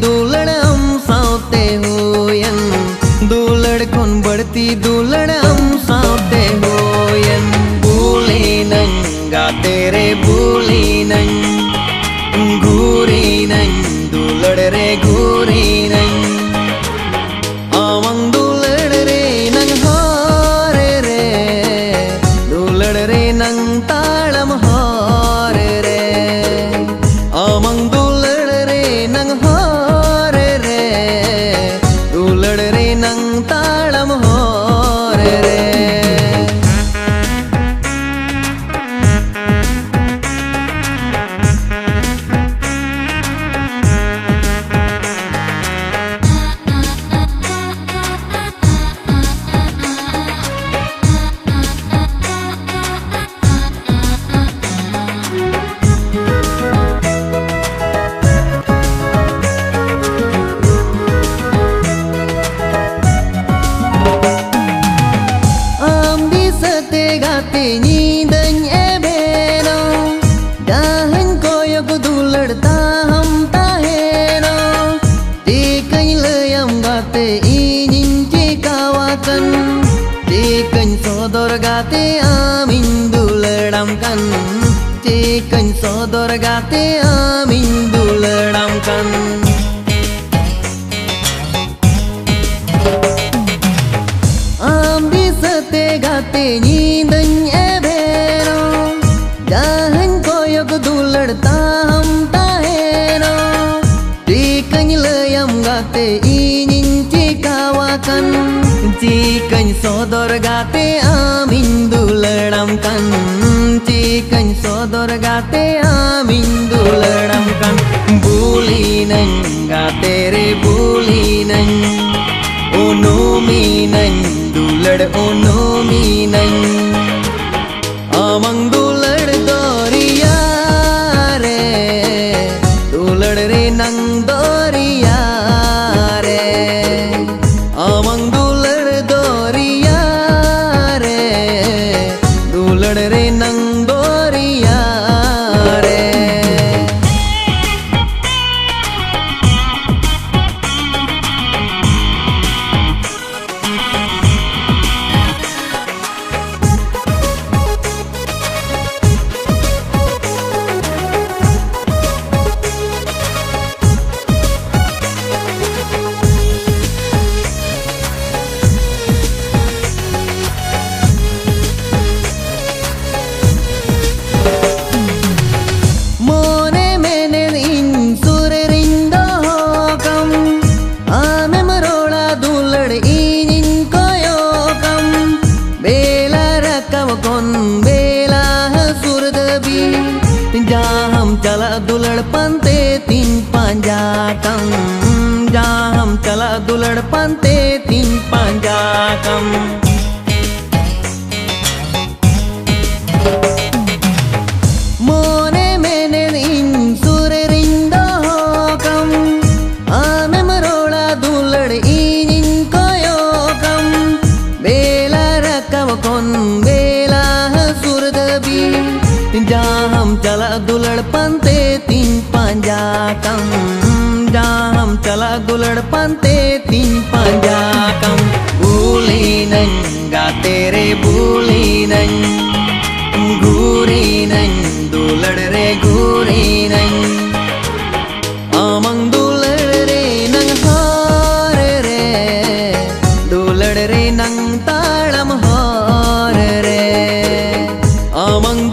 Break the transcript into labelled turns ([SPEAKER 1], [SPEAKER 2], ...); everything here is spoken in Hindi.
[SPEAKER 1] दुलड़म सावते होयन दुलड़ कोन बढ़ती दुलड़म सावते होयन भूली नंगा तेरे भूली नंग घूरी नंग दुलड़ रे घूरी नंग आमंग दुलड़ रे नंग हारे रे दुलड़ रे नंग तालम हारे रे आमंग दुलड़ रे नंग हारे रे दुलड़ रे नंग तालम हारे रे गाते नींदन ए बेनो दाहन कोयक दुलड़ता हम ताहेनो तेकन लयम गाते इनिन चेकावाकन तेकन सodor गाते आमिन दुलड़म कन तेकन सodor गाते आमिन दुलड़म कन सते गाते नींदन ए बेनो दाहन कोयक दुलड़ता हम ताहेनो तेकन लयम गाते इनिन चेकावाकन तेकन सodor गाते आमिन दुलड़म कन तेकन सodor गाते आमिन दुलड़म कन भूली नंगा तेरे भूली नंग ओनो मीनंग दुलड़ ओनो मीनंग आमंग दुलड़ दोरिया रे दुलड़ रे नंग दोरिया रे आमंग दुलड़ दोरिया रे दुलड़ रे नंग दोरिया रे हम चला दुलड़ पंते तीन पांजा कम हम चला दुलड़ पंते तीन पांजा कम मोने मैंने इन सुर रिंदो कम आमे मरोड़ा दुलड़ इन कोयो कम बेला रकम कौन बेला सुर दबी हम चला दुलड़ पंते तीन पांजा कम हम चला दुलड़ पंते तीन पांजा कम भूली नंगा तेरे भूली नंग घूरी नंग दुलड़ रे घूरी नंग आमंग दुलड़ रे नंग हारे रे दुलड़ रे नंग तालम हारे रे आमंग